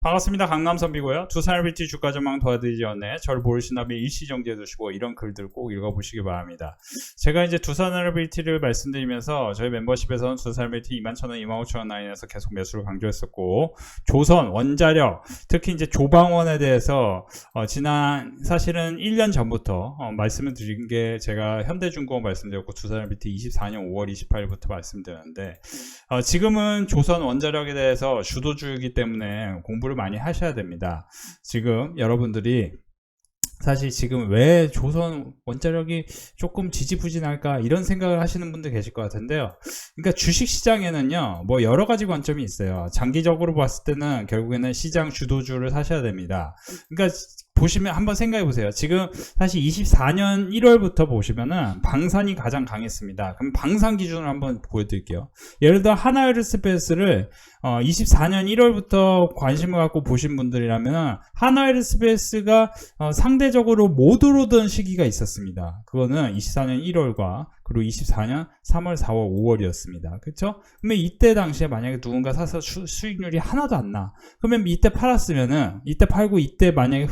반갑습니다. 강남선비고요. 두산RBT 주가 전망 도와드리기 전에 저를 모르신 다음에 일시 정지해 두시고 이런 글들 꼭 읽어보시기 바랍니다. 제가 이제 두산RBT를 말씀드리면서 저희 멤버십에서는 두산RBT 21,000원, 25,000원 라인에서 계속 매수를 강조했었고, 조선, 원자력, 특히 이제 조방원에 대해서 지난 사실은 1년 전부터 말씀을 드린 게 제가 현대중공업 말씀드렸고 두산RBT 24년 5월 28일부터 말씀드렸는데, 지금은 조선 원자력에 대해서 주도주이기 때문에 공부를 많이 하셔야 됩니다. 지금 여러분들이 사실 지금 왜 조선 원자력이 조금 지지부진할까 이런 생각을 하시는 분들 계실 것 같은데요. 그러니까 주식시장에는요 뭐 여러가지 관점이 있어요. 장기적으로 봤을 때는 결국에는 시장 주도주를 사셔야 됩니다. 그러니까 보시면 한번 생각해 보세요. 지금 사실 24년 1월부터 보시면은 방산이 가장 강했습니다. 그럼 방산 기준으로 한번 보여드릴게요. 예를 들어 하나에어로스페이스를 24년 1월부터 관심을 갖고 보신 분들이라면 하나에어로스페이스가 상대적으로 못 오르던 시기가 있었습니다. 그거는 24년 1월과 그리고 24년 3월, 4월, 5월이었습니다. 그렇죠? 그러면 이때 당시에 만약에 누군가 사서 수익률이 하나도 안 나. 그러면 이때 팔았으면은 이때 팔고 이때 만약에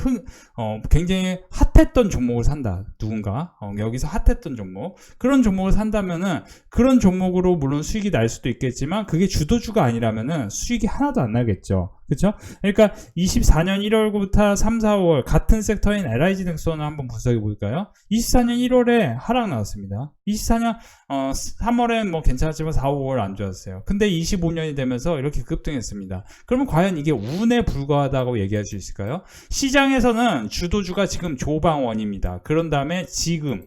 굉장히 핫했던 종목을 산다. 누군가 여기서 핫했던 종목. 그런 종목을 산다면은 그런 종목으로 물론 수익이 날 수도 있겠지만 그게 주도주가 아니라면은 수익이 하나도 안 나겠죠. 그렇죠? 그러니까 24년 1월부터 3, 4월 같은 섹터인 LIG 넥슨을 한번 분석해 볼까요? 24년 1월에 하락 나왔습니다. 24년 3월엔 뭐 괜찮았지만 4, 5월 안 좋았어요. 근데 25년이 되면서 이렇게 급등했습니다. 그러면 과연 이게 운에 불과하다고 얘기할 수 있을까요? 시장에서는 주도주가 지금 조방원입니다. 그런 다음에 지금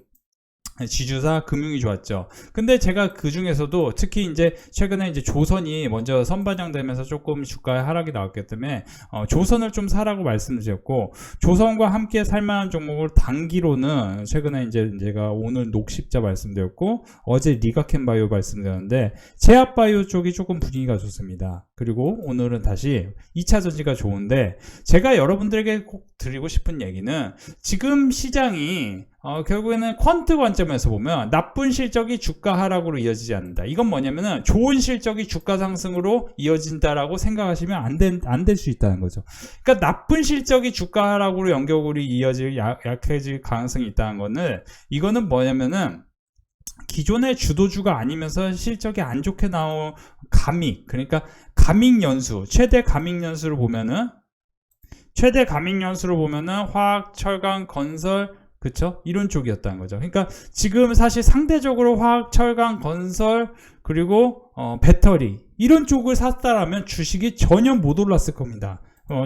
지주사 금융이 좋았죠. 근데 제가 그 중에서도 특히 이제 최근에 이제 조선이 먼저 선반영되면서 조금 주가의 하락이 나왔기 때문에 조선을 좀 사라고 말씀드렸고, 조선과 함께 살만한 종목을 단기로는 최근에 이제 제가 오늘 녹십자 말씀드렸고 어제 리가켄바이오 말씀드렸는데 제약바이오 쪽이 조금 분위기가 좋습니다. 그리고 오늘은 다시 2차 전지가 좋은데, 제가 여러분들에게 꼭 드리고 싶은 얘기는 지금 시장이 결국에는 퀀트 관점에서 보면 나쁜 실적이 주가 하락으로 이어지지 않는다. 이건 뭐냐면은 좋은 실적이 주가 상승으로 이어진다라고 생각하시면 안 될 수 있다는 거죠. 그러니까 나쁜 실적이 주가 하락으로 연결고리 이어질 약해질 가능성이 있다는 거는, 이거는 뭐냐면은 기존의 주도주가 아니면서 실적이 안 좋게 나온 감익, 그러니까 감익연수, 최대 감익연수를 보면은 화학, 철강, 건설, 그쵸? 이런 쪽이었다는 거죠. 그러니까 지금 사실 상대적으로 화학, 철강, 건설, 그리고 배터리 이런 쪽을 샀다라면 주식이 전혀 못 올랐을 겁니다.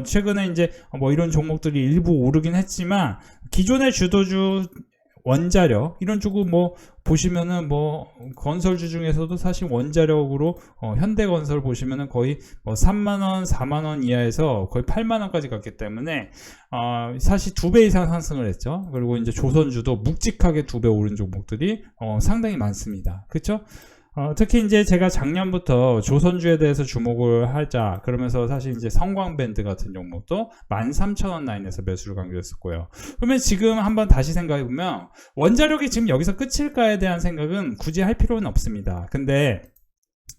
최근에 이제 뭐 이런 종목들이 일부 오르긴 했지만 기존의 주도주 원자력 이런 쪽은 뭐 보시면은 뭐 건설주 중에서도 사실 원자력으로 현대건설 보시면은 거의 뭐 3만원 4만원 이하에서 거의 8만원까지 갔기 때문에 사실 2배 이상 상승을 했죠. 그리고 이제 조선주도 묵직하게 2배 오른 종목들이 상당히 많습니다. 그쵸? 특히 이제 제가 작년부터 조선주에 대해서 주목을 하자 그러면서 사실 이제 성광밴드 같은 종목도 13,000원 라인에서 매수를 강조했었고요. 그러면 지금 한번 다시 생각해보면 원자력이 지금 여기서 끝일까에 대한 생각은 굳이 할 필요는 없습니다. 근데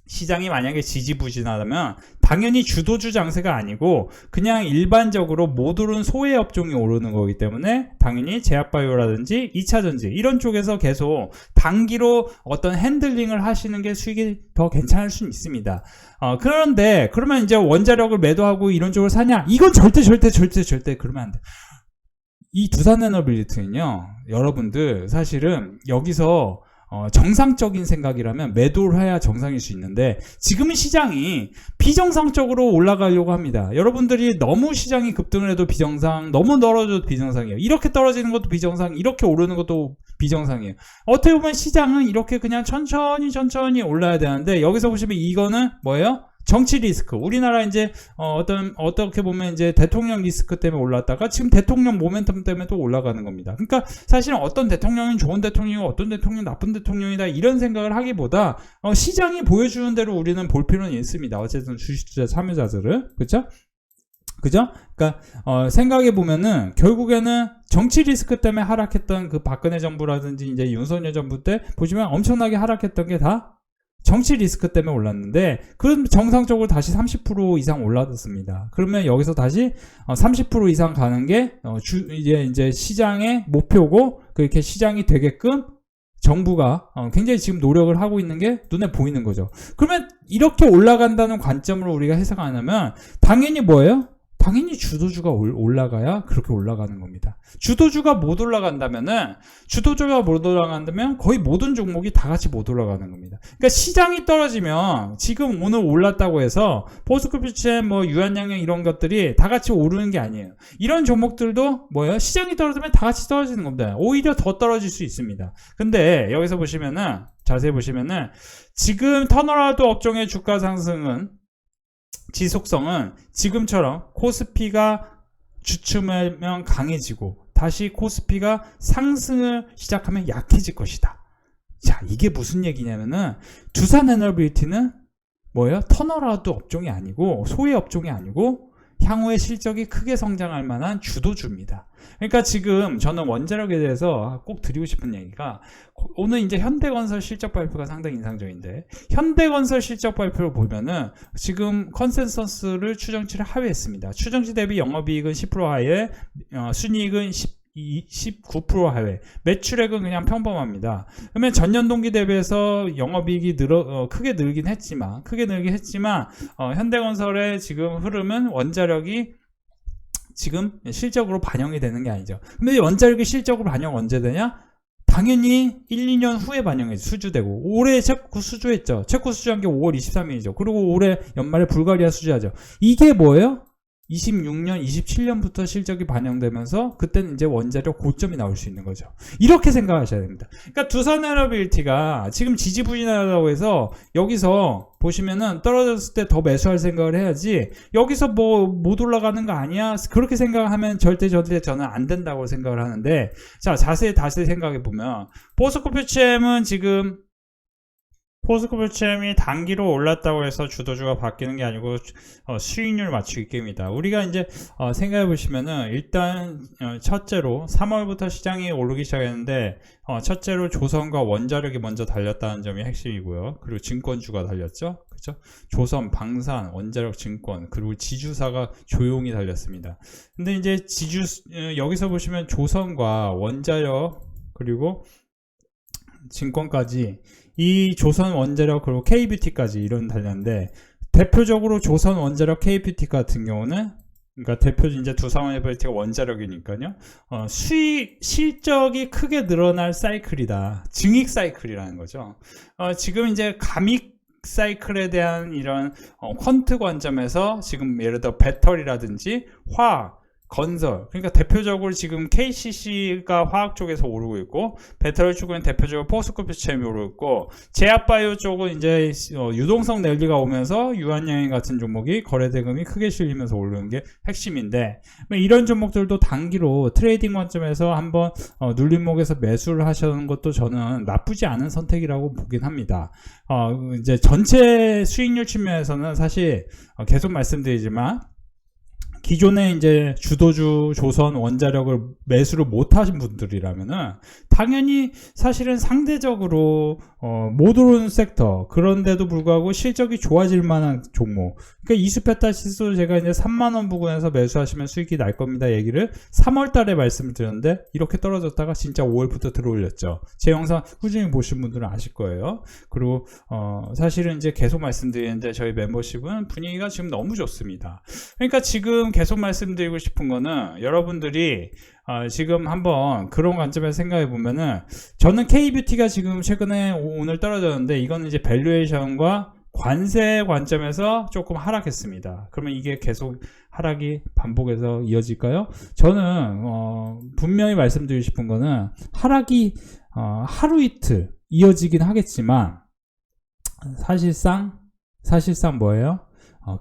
시장이 만약에 지지부진하다면 당연히 주도주 장세가 아니고 그냥 일반적으로 못 오른 소외 업종이 오르는 거기 때문에 당연히 제약바이오라든지 2차전지 이런 쪽에서 계속 단기로 어떤 핸들링을 하시는 게 수익이 더 괜찮을 수는 있습니다. 그런데 그러면 이제 원자력을 매도하고 이런 쪽을 사냐? 이건 절대 그러면 안 돼. 이 두산에너빌리티는요, 여러분들 사실은 여기서 정상적인 생각이라면 매도를 해야 정상일 수 있는데 지금은 시장이 비정상적으로 올라가려고 합니다. 여러분들이 너무 시장이 급등을 해도 비정상, 너무 떨어져도 비정상이에요. 이렇게 떨어지는 것도 비정상, 이렇게 오르는 것도 비정상이에요. 어떻게 보면 시장은 이렇게 그냥 천천히 올라야 되는데 여기서 보시면 이거는 뭐예요? 정치 리스크. 우리나라 이제 어떻게 보면 이제 대통령 리스크 때문에 올랐다가 지금 대통령 모멘텀 때문에 또 올라가는 겁니다. 그러니까 사실은 어떤 대통령은 좋은 대통령이고 어떤 대통령은 나쁜 대통령이다 이런 생각을 하기보다 시장이 보여주는 대로 우리는 볼 필요는 있습니다. 어쨌든 주식투자 참여자들은 그렇죠? 그러니까 생각해 보면은 결국에는 정치 리스크 때문에 하락했던 그 박근혜 정부라든지 이제 윤석열 정부 때 보시면 엄청나게 하락했던 게 다 정치 리스크 때문에 올랐는데 그럼 정상적으로 다시 30% 이상 올랐습니다. 그러면 여기서 다시 30% 이상 가는 게 이제 시장의 목표고 그렇게 시장이 되게끔 정부가 굉장히 지금 노력을 하고 있는 게 눈에 보이는 거죠. 그러면 이렇게 올라간다는 관점으로 우리가 해석 안 하면 당연히 뭐예요? 당연히 주도주가 올라가야 그렇게 올라가는 겁니다. 주도주가 못 올라간다면 거의 모든 종목이 다 같이 못 올라가는 겁니다. 그러니까 시장이 떨어지면 지금 오늘 올랐다고 해서 포스코피치엠 유한양행 이런 것들이 다 같이 오르는 게 아니에요. 이런 종목들도 뭐예요? 시장이 떨어지면 다 같이 떨어지는 겁니다. 오히려 더 떨어질 수 있습니다. 근데 여기서 보시면은 자세히 보시면은 지금 턴어라운드 업종의 주가 상승은 지속성은 지금처럼 코스피가 주춤하면 강해지고 다시 코스피가 상승을 시작하면 약해질 것이다. 자, 이게 무슨 얘기냐면은 두산에너빌리티는 뭐예요? 턴어라운드 업종이 아니고 소외 업종이 아니고 향후에 실적이 크게 성장할 만한 주도주입니다. 그러니까 지금 저는 원자력에 대해서 꼭 드리고 싶은 얘기가 오늘 이제 현대건설 실적 발표가 상당히 인상적인데 현대건설 실적 발표를 보면은 지금 컨센서스를 추정치를 하회했습니다. 추정치 대비 영업이익은 10% 하회, 순이익은 19% 하회, 매출액은 그냥 평범합니다. 그러면 전년 동기 대비해서 영업이익이 크게 늘긴 했지만 현대건설의 지금 흐름은 원자력이 지금 실적으로 반영이 되는 게 아니죠. 근데 원자력이 실적으로 반영 언제 되냐? 당연히 1, 2년 후에 반영해서 수주되고 올해 체코 수주했죠. 체코 수주한 게 5월 23일이죠. 그리고 올해 연말에 불가리아 수주하죠. 이게 뭐예요? 26년, 27년부터 실적이 반영되면서 그때는 이제 원자력 고점이 나올 수 있는 거죠. 이렇게 생각하셔야 됩니다. 그러니까 두산에너빌리티가 지금 지지부진하다고 해서 여기서 보시면은 떨어졌을 때 더 매수할 생각을 해야지 여기서 못 올라가는 거 아니야? 그렇게 생각하면 절대 저는 안 된다고 생각을 하는데 자, 자세히 다시 생각해 보면 포스코피치엠은 지금 포스코피치엠이 단기로 올랐다고 해서 주도주가 바뀌는 게 아니고 수익률 맞추기 게임이다. 우리가 이제 생각해 보시면은 일단 첫째로 3월부터 시장이 오르기 시작했는데 첫째로 조선과 원자력이 먼저 달렸다는 점이 핵심이고요. 그리고 증권주가 달렸죠. 그렇죠? 조선, 방산, 원자력, 증권 그리고 지주사가 조용히 달렸습니다. 근데 이제 여기서 보시면 조선과 원자력 그리고 증권까지 이 조선 원자력 그리고 KBT까지 이런 달렸는데 대표적으로 조선 원자력 KBT 같은 경우는 그러니까 대표적인 이제 두산에너빌리티가 원자력이니까요. 실적이 크게 늘어날 사이클이다. 증익 사이클이라는 거죠. 지금 이제 감익 사이클에 대한 이런 퀀트 관점에서 지금 예를 들어 배터리라든지 화학 건설, 그러니까 대표적으로 지금 KCC가 화학 쪽에서 오르고 있고 배터리 쪽은 대표적으로 포스코피치엠이 오르고 있고 제약바이오 쪽은 이제 유동성 랠리가 오면서 유한양행 같은 종목이 거래대금이 크게 실리면서 오르는 게 핵심인데 이런 종목들도 단기로 트레이딩 관점에서 한번 눌림목에서 매수를 하시는 것도 저는 나쁘지 않은 선택이라고 보긴 합니다. 이제 전체 수익률 측면에서는 사실 계속 말씀드리지만 기존에 이제 주도주 조선 원자력을 매수를 못 하신 분들이라면은 당연히 사실은 상대적으로 못 오르는 섹터 그런데도 불구하고 실적이 좋아질 만한 종목 그러니까 이수페타시스 제가 이제 3만원 부근에서 매수하시면 수익이 날 겁니다 얘기를 3월달에 말씀을 드렸는데 이렇게 떨어졌다가 진짜 5월부터 들어올렸죠. 제 영상 꾸준히 보신 분들은 아실 거예요. 그리고 사실은 이제 계속 말씀드리는데 저희 멤버십은 분위기가 지금 너무 좋습니다. 그러니까 지금 계속 말씀드리고 싶은 거는 여러분들이 지금 한번 그런 관점에서 생각해 보면은 저는 K뷰티가 지금 최근에 오늘 떨어졌는데 이거는 이제 밸류에이션과 관세 관점에서 조금 하락했습니다. 그러면 이게 계속 하락이 반복해서 이어질까요? 저는 분명히 말씀드리고 싶은 거는 하락이 하루 이틀 이어지긴 하겠지만 사실상 뭐예요?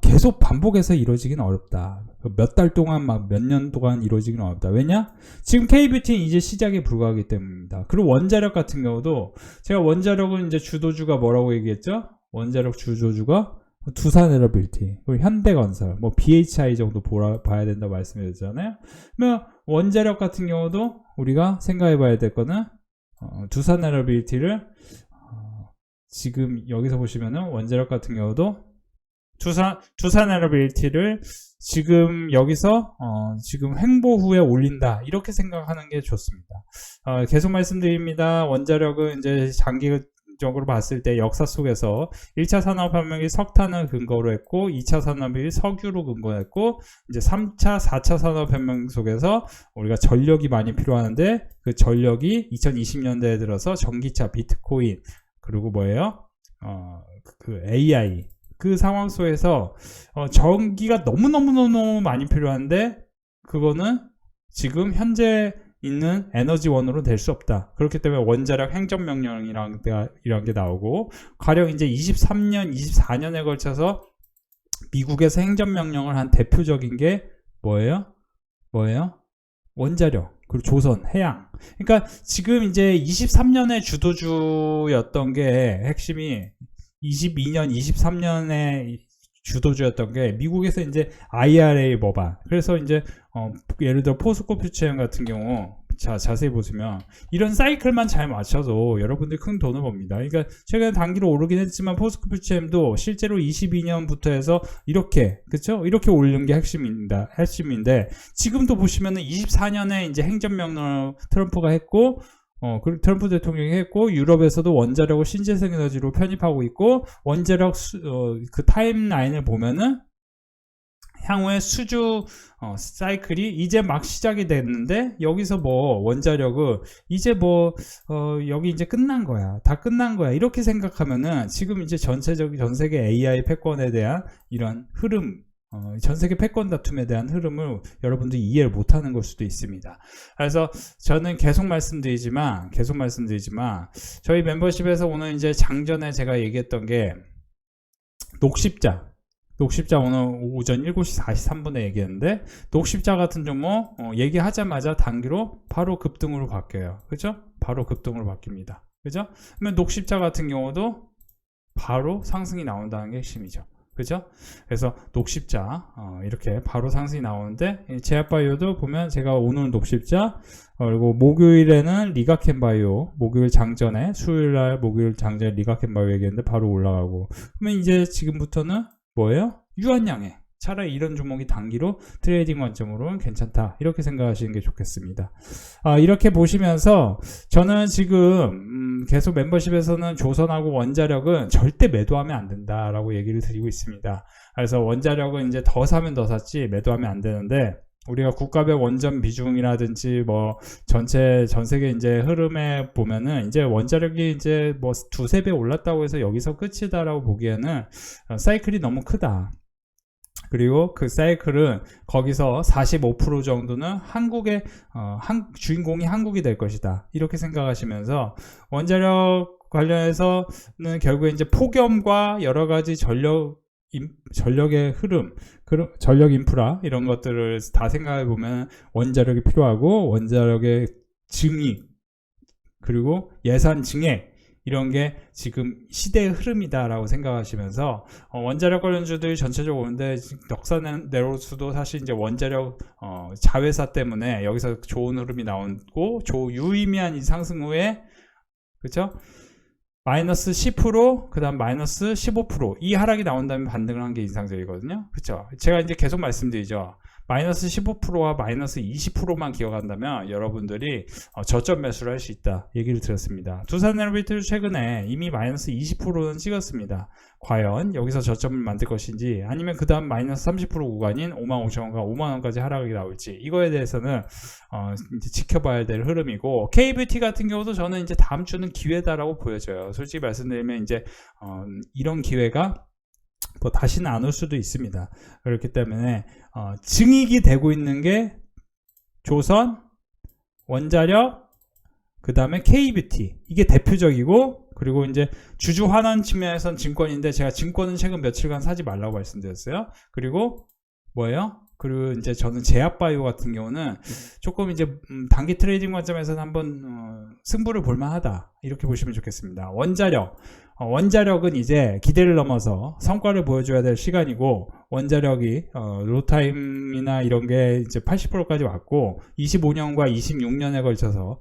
계속 반복해서 이루어지기는 어렵다. 몇 달 동안 몇 년 동안 이루어지기는 어렵다. 왜냐? 지금 K뷰티는 이제 시작에 불과하기 때문입니다. 그리고 원자력 같은 경우도 제가 원자력은 이제 주도주가 뭐라고 얘기했죠? 원자력 주도주가 두산에너빌리티, 그리고 현대건설, BHI 정도 봐야 된다고 말씀드렸잖아요. 그러면 원자력 같은 경우도 우리가 생각해 봐야 될 거는 두산에너빌리티를 지금 여기서 보시면은 원자력 같은 경우도 두산 에너빌리티를 지금 여기서 지금 횡보 후에 올린다 이렇게 생각하는 게 좋습니다. 계속 말씀드립니다. 원자력은 이제 장기적으로 봤을 때 역사 속에서 1차 산업혁명이 석탄을 근거로 했고 2차 산업이 석유로 근거했고 이제 3차 4차 산업혁명 속에서 우리가 전력이 많이 필요하는데 그 전력이 2020년대에 들어서 전기차, 비트코인 그리고 뭐예요? 그 AI 그 상황 속에서 전기가 너무너무 많이 필요한데 그거는 지금 현재 있는 에너지원으로 될 수 없다. 그렇기 때문에 원자력 행정명령이라는 게 나오고 가령 이제 23년, 24년에 걸쳐서 미국에서 행정명령을 한 대표적인 게 뭐예요? 원자력, 그리고 조선, 해양. 그러니까 지금 이제 23년에 주도주였던 게 핵심이 22년, 23년에 주도주였던 게 미국에서 이제 IRA 법안. 그래서 이제 예를 들어 포스코 퓨처엠 같은 경우 자세히 보시면 이런 사이클만 잘 맞춰도 여러분들이 큰 돈을 법니다. 그러니까 최근에 단기로 오르긴 했지만 포스코 퓨처엠도 실제로 22년부터 해서 이렇게 그렇죠? 이렇게 오른 게 핵심인데 지금도 보시면은 24년에 이제 행정명령을 트럼프가 했고 트럼프 대통령이 했고 유럽에서도 원자력을 신재생 에너지로 편입하고 있고 원자력 그 타임라인을 보면은 향후에 수주 사이클이 이제 막 시작이 됐는데 여기서 뭐 원자력은 이제 여기 이제 끝난 거야. 다 끝난 거야. 이렇게 생각하면은 지금 이제 전 세계 AI 패권에 대한 이런 흐름 전세계 패권 다툼에 대한 흐름을 여러분들이 이해를 못하는 걸 수도 있습니다. 그래서 저는 계속 말씀드리지만 저희 멤버십에서 오늘 이제 장전에 제가 얘기했던 게 녹십자 오늘 오전 7시 43분에 얘기했는데 녹십자 같은 종목 얘기하자마자 단기로 바로 급등으로 바뀌어요. 그죠? 바로 급등으로 바뀝니다. 그죠? 그러면 녹십자 같은 경우도 바로 상승이 나온다는 게 핵심이죠. 그죠? 그래서 녹십자 이렇게 바로 상승이 나오는데 제약바이오도 보면 제가 오늘 녹십자 그리고 목요일에는 리가켄바이오 목요일 장전에 수요일날 목요일 장전에 리가켄바이오 얘기했는데 바로 올라가고 그러면 이제 지금부터는 뭐예요? 유한양해 차라리 이런 종목이 단기로 트레이딩 관점으로는 괜찮다 이렇게 생각하시는 게 좋겠습니다. 이렇게 보시면서 저는 지금 계속 멤버십에서는 조선하고 원자력은 절대 매도하면 안 된다라고 얘기를 드리고 있습니다. 그래서 원자력은 이제 더 사면 더 샀지 매도하면 안 되는데 우리가 국가별 원전 비중이라든지 뭐 전 세계 이제 흐름에 보면은 이제 원자력이 이제 뭐 두세 배 올랐다고 해서 여기서 끝이다라고 보기에는 사이클이 너무 크다. 그리고 그 사이클은 거기서 45% 정도는 한국의 주인공이 한국이 될 것이다. 이렇게 생각하시면서 원자력 관련해서는 결국에 이제 폭염과 여러 가지 전력의 흐름, 전력 인프라 이런 것들을 다 생각해 보면 원자력이 필요하고 원자력의 증익 그리고 예산 증액 이런 게 지금 시대의 흐름이다라고 생각하시면서 원자력 관련주들이 전체적으로 오는데 넉사네로스도 사실 이제 원자력 자회사 때문에 여기서 좋은 흐름이 나오고 유의미한 이 상승 후에 그렇죠? 마이너스 10% 그 다음 마이너스 15% 이 하락이 나온다면 반등을 한 게 인상적이거든요. 그렇죠? 제가 이제 계속 말씀드리죠. 마이너스 15%와 마이너스 20%만 기억한다면 여러분들이 저점 매수를 할 수 있다 얘기를 드렸습니다. 두산에너빌리티도 최근에 이미 마이너스 20%는 찍었습니다. 과연 여기서 저점을 만들 것인지 아니면 그 다음 마이너스 30% 구간인 55,000원과 5만원까지 하락이 나올지 이거에 대해서는 이제 지켜봐야 될 흐름이고 KBT 같은 경우도 저는 이제 다음 주는 기회다라고 보여져요. 솔직히 말씀드리면 이제 이런 기회가 뭐 다시는 안 올 수도 있습니다. 그렇기 때문에 증익이 되고 있는 게 조선, 원자력, 그 다음에 KBT 이게 대표적이고 그리고 이제 주주 환원 측면에선 증권인데 제가 증권은 최근 며칠간 사지 말라고 말씀드렸어요. 그리고 뭐예요? 그리고 이제 저는 제약바이오 같은 경우는 조금 이제 단기 트레이딩 관점에서는 한번 승부를 볼만하다 이렇게 보시면 좋겠습니다. 원자력. 원자력은 이제 기대를 넘어서 성과를 보여줘야 될 시간이고, 원자력이 로타임이나 이런 게 이제 80%까지 왔고 25년과 26년에 걸쳐서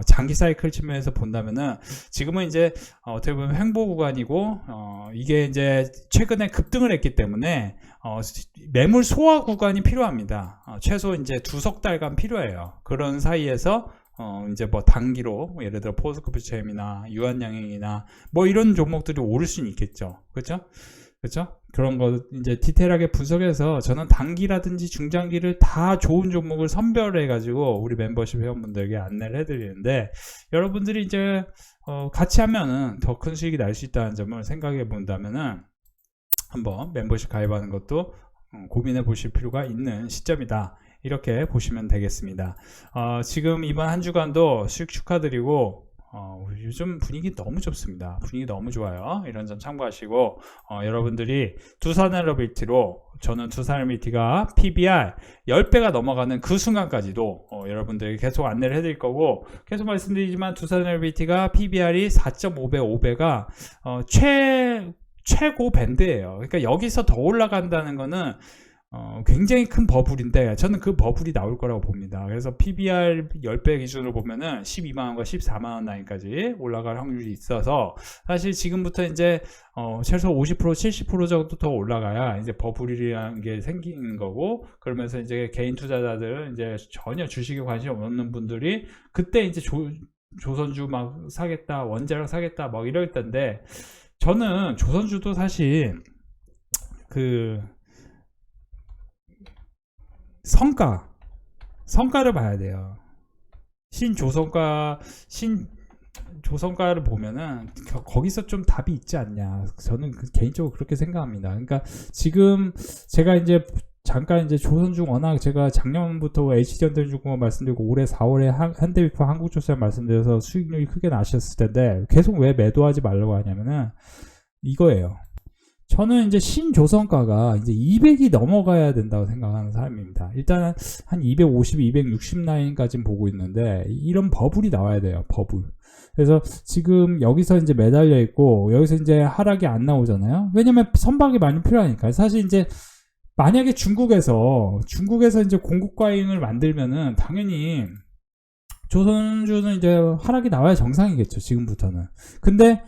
장기 사이클 측면에서 본다면은 지금은 이제 어떻게 보면 횡보 구간이고, 이게 이제 최근에 급등을 했기 때문에 매물 소화 구간이 필요합니다. 최소 이제 2석 달간 필요해요. 그런 사이에서 이제 뭐 단기로 예를 들어 포스코프체엠이나 유한양행이나 뭐 이런 종목들이 오를 수는 있겠죠. 그렇죠? 그런 거 이제 디테일하게 분석해서 저는 단기라든지 중장기를 다 좋은 종목을 선별해 가지고 우리 멤버십 회원분들에게 안내를 해드리는데, 여러분들이 이제 같이 하면은 더 큰 수익이 날 수 있다는 점을 생각해 본다면은 한번 멤버십 가입하는 것도 고민해 보실 필요가 있는 시점이다. 이렇게 보시면 되겠습니다. 지금 이번 한 주간도 수익 축하드리고, 요즘 분위기 너무 좋습니다. 분위기 너무 좋아요. 이런 점 참고하시고, 여러분들이 두산에너빌티로, 저는 두산에너빌티가 PBR 10배가 넘어가는 그 순간까지도 여러분들에게 계속 안내를 해드릴 거고, 계속 말씀드리지만 두산에너빌티가 PBR이 4.5배, 5배가 최고 밴드예요. 그러니까 여기서 더 올라간다는 거는 굉장히 큰 버블인데, 저는 그 버블이 나올 거라고 봅니다. 그래서 PBR 10배 기준으로 보면은 12만원과 14만원 라인까지 올라갈 확률이 있어서, 사실 지금부터 이제 최소 50%, 70% 정도 더 올라가야 이제 버블이라는 게 생기는 거고, 그러면서 이제 개인 투자자들, 이제 전혀 주식에 관심 없는 분들이 그때 이제 조선주 막 사겠다, 원자력 사겠다 막 이럴 텐데, 저는 조선주도 사실 성과를 봐야 돼요. 신조선가를 보면은 거기서 좀 답이 있지 않냐, 저는 개인적으로 그렇게 생각합니다. 그러니까 지금 제가 이제 잠깐 이제 조선중, 워낙 제가 작년부터 HD현대중공업 말씀드리고 올해 4월에 현대비파 한국조선 말씀드려서 수익률이 크게 나셨을 텐데, 계속 왜 매도하지 말라고 하냐면은 이거예요. 저는 이제 신조선가가 이제 200이 넘어가야 된다고 생각하는 사람입니다. 일단은 한 250, 260 라인까지는 보고 있는데, 이런 버블이 나와야 돼요. 버블. 그래서 지금 여기서 이제 매달려 있고, 여기서 이제 하락이 안 나오잖아요. 왜냐면 선박이 많이 필요하니까. 사실 이제 만약에 중국에서 이제 공급 과잉을 만들면은 당연히 조선주는 이제 하락이 나와야 정상이겠죠, 지금부터는. 근데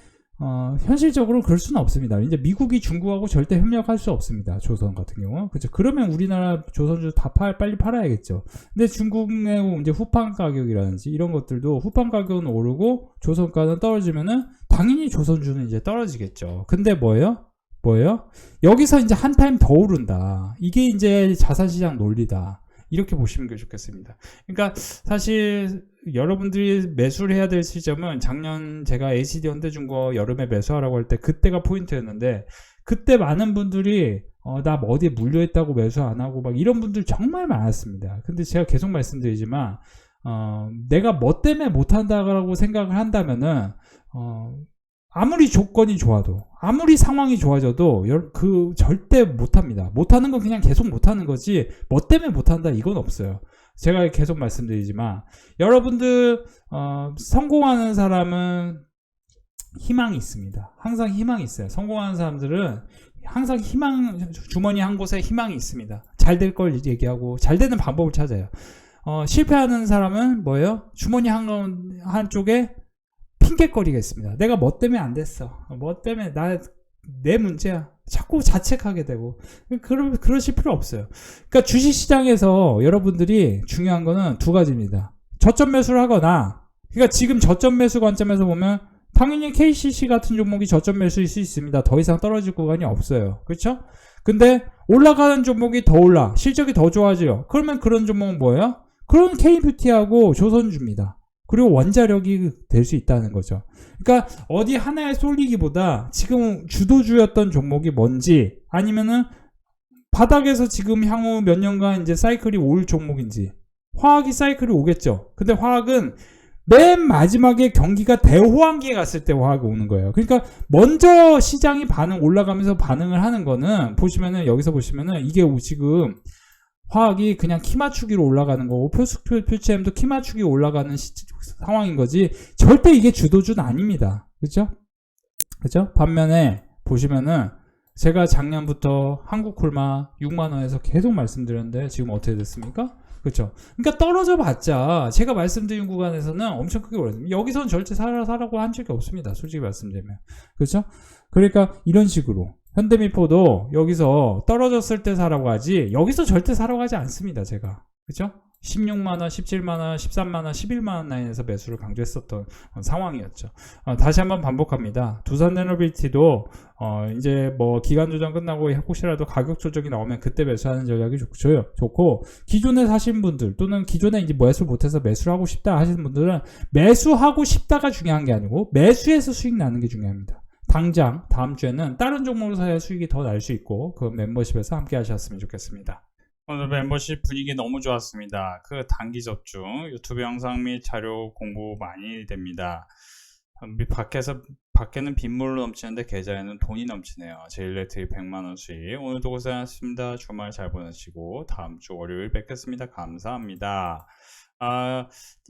현실적으로 그럴 수는 없습니다. 이제 미국이 중국하고 절대 협력할 수 없습니다. 조선 같은 경우. 그렇죠. 그러면 우리나라 조선주 다 빨리 팔아야겠죠. 근데 중국의 이제 후판 가격이라든지 이런 것들도, 후판 가격은 오르고 조선가는 떨어지면은 당연히 조선주는 이제 떨어지겠죠. 근데 뭐예요? 여기서 이제 한 타임 더 오른다. 이게 이제 자산시장 논리다. 이렇게 보시면 좋겠습니다. 그러니까 사실 여러분들이 매수를 해야 될 시점은, 작년 제가 HD현대중공업 여름에 매수하라고 할 때 그때가 포인트였는데, 그때 많은 분들이 나 어디에 물려있다고 매수 안 하고 막 이런 분들 정말 많았습니다. 근데 제가 계속 말씀드리지만 내가 뭐 때문에 못한다고 생각을 한다면은 아무리 조건이 좋아도, 아무리 상황이 좋아져도 절대 못합니다. 못하는 건 그냥 계속 못하는 거지, 뭐 때문에 못한다 이건 없어요. 제가 계속 말씀드리지만, 여러분들 성공하는 사람은 희망이 있습니다. 항상 희망이 있어요. 성공하는 사람들은 항상 주머니 한 곳에 희망이 있습니다. 잘 될 걸 얘기하고 잘 되는 방법을 찾아요. 실패하는 사람은 뭐예요? 주머니 한쪽에 핑계거리가 있습니다. 내가 뭐 때문에 안 됐어, 뭐 때문에 내 문제야, 자꾸 자책하게 되고. 그러실 필요 없어요. 그러니까 주식시장에서 여러분들이 중요한 거는 두 가지입니다. 저점 매수를 하거나, 그러니까 지금 저점 매수 관점에서 보면 당연히 KCC 같은 종목이 저점 매수일 수 있습니다. 더 이상 떨어질 구간이 없어요. 그렇죠? 근데 올라가는 종목이 더 올라, 실적이 더 좋아져요. 그러면 그런 종목은 뭐예요? 그런 K뷰티하고 조선주입니다. 그리고 원자력이 될 수 있다는 거죠. 그러니까 어디 하나에 쏠리기보다 지금 주도주였던 종목이 뭔지, 아니면은 바닥에서 지금 향후 몇 년간 이제 사이클이 올 종목인지. 화학이 사이클이 오겠죠. 근데 화학은 맨 마지막에 경기가 대호황기에 갔을 때 화학이 오는 거예요. 그러니까 먼저 시장이 올라가면서 반응을 하는 거는, 보시면은 여기서 보시면은 이게 지금 화학이 그냥 키 맞추기로 올라가는 거고 표치엠도 키 맞추기로 올라가는 상황인 거지 절대 이게 주도주는 아닙니다. 그죠? 그죠? 반면에 보시면은 제가 작년부터 한국콜마 6만원에서 계속 말씀드렸는데 지금 어떻게 됐습니까? 그렇죠. 그러니까 떨어져 봤자 제가 말씀드린 구간에서는 엄청 크게 올랐습니다. 여기서는 절대 사라고 한 적이 없습니다. 솔직히 말씀드리면. 그렇죠? 그러니까 이런 식으로 현대미포도 여기서 떨어졌을 때 사라고 하지 여기서 절대 사라고 하지 않습니다. 제가. 그렇죠? 16만원, 17만원, 13만원, 11만원 라인에서 매수를 강조했었던 상황이었죠. 다시 한번 반복합니다. 두산에너빌티도 이제 뭐 기간 조정 끝나고 혹시라도 가격 조정이 나오면 그때 매수하는 전략이 좋고 기존에 사신 분들 또는 기존에 이제 매수 못해서 매수를 하고 싶다 하시는 분들은 매수하고 싶다가 중요한 게 아니고 매수해서 수익 나는 게 중요합니다. 당장 다음 주에는 다른 종목을 사야 수익이 더 날 수 있고 그 멤버십에서 함께 하셨으면 좋겠습니다. 오늘 멤버십 분위기 너무 좋았습니다. 그 단기 접중, 유튜브 영상 및 자료 공부 많이 됩니다. 밖에는 빗물로 넘치는데 계좌에는 돈이 넘치네요. 제일렉트릭 100만원 수익. 오늘도 고생하셨습니다. 주말 잘 보내시고 다음 주 월요일 뵙겠습니다. 감사합니다.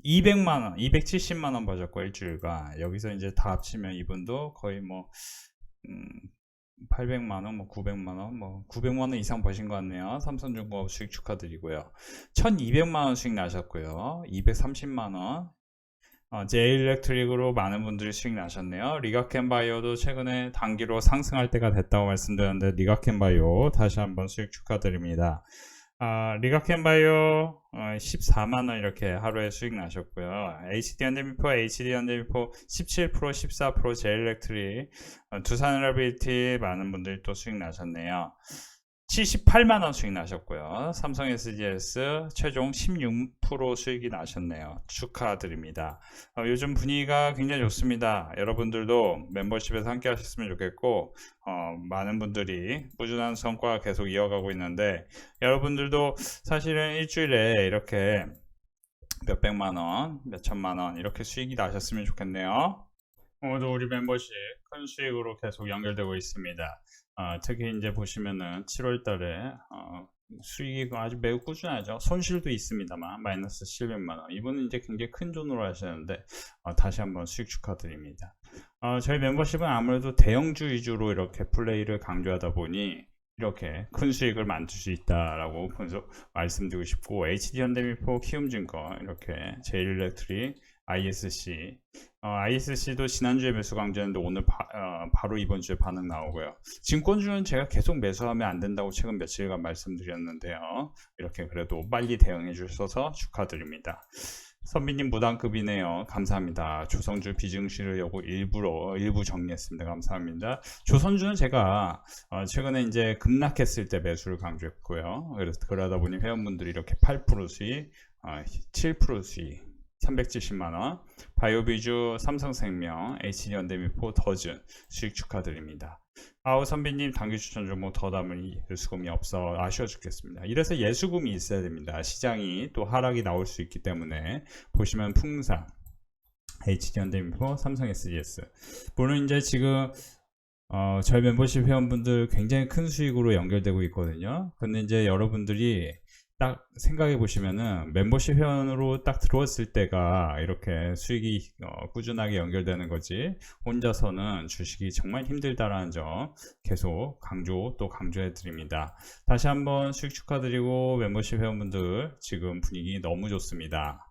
200만원, 270만원 버셨고 일주일간 여기서 이제 다 합치면 이분도 거의 뭐 800만원, 뭐 900만원, 뭐 900만원 이상 버신 것 같네요. 삼성중공업 수익 축하드리고요. 1200만원 수익 나셨고요. 230만원. 제일렉트릭으로 많은 분들이 수익 나셨네요. 리가켄바이오도 최근에 단기로 상승할 때가 됐다고 말씀드렸는데 리가켄바이오 다시 한번 수익 축하드립니다. 리가켄바이오 14만원 이렇게 하루에 수익 나셨고요. HD현대미포 17%, 14% 제일렉트릭, 두산에너빌티 많은 분들이 또 수익 나셨네요. 78만원 수익 나셨고요. 삼성 SGS 최종 16% 수익이 나셨네요. 축하드립니다. 요즘 분위기가 굉장히 좋습니다. 여러분들도 멤버십에서 함께 하셨으면 좋겠고 많은 분들이 꾸준한 성과 계속 이어가고 있는데 여러분들도 사실은 일주일에 이렇게 몇백만원, 몇천만원 이렇게 수익이 나셨으면 좋겠네요. 오늘도 우리 멤버십 큰 수익으로 계속 연결되고 있습니다. 특히 이제 보시면은 7월달에 수익이 아주 매우 꾸준하죠. 손실도 있습니다만 마이너스 700만원. 이분은 이제 굉장히 큰 돈으로 하시는데 다시 한번 수익 축하드립니다. 저희 멤버십은 아무래도 대형주 위주로 이렇게 플레이를 강조하다 보니 이렇게 큰 수익을 만들 수 있다라고 말씀드리고 싶고 HD현대미포, 키움증권 이렇게 제일일렉트릭, ISC ISC도 지난주에 매수 강조했는데 오늘 바로 이번 주에 반응 나오고요. 증권주는 제가 계속 매수하면 안 된다고 최근 며칠간 말씀드렸는데요. 이렇게 그래도 빨리 대응해 주셔서 축하드립니다. 선비님 무단급이네요. 감사합니다. 조성주 비증시를 요거 일부 정리했습니다. 감사합니다. 조선주는 제가 최근에 이제 급락했을 때 매수를 강조했고요. 그래서 그러다 보니 회원분들이 이렇게 8% 수익, 7% 수익 370만원, 바이오비주, 삼성생명, HD현대미포, 더즌 수익 축하드립니다. 선비님 단기 추천 종목 더 담을 예수금이 없어 아쉬워 죽겠습니다. 이래서 예수금이 있어야 됩니다. 시장이 또 하락이 나올 수 있기 때문에 보시면 풍산, HD현대미포, 삼성 SGS 물론 이제 지금 저희 멤버십 회원분들 굉장히 큰 수익으로 연결되고 있거든요. 근데 이제 여러분들이 딱 생각해 보시면은 멤버십 회원으로 딱 들어왔을 때가 이렇게 수익이 꾸준하게 연결되는 거지 혼자서는 주식이 정말 힘들다라는 점 계속 강조해 드립니다. 다시 한번 수익 축하드리고 멤버십 회원분들 지금 분위기 너무 좋습니다.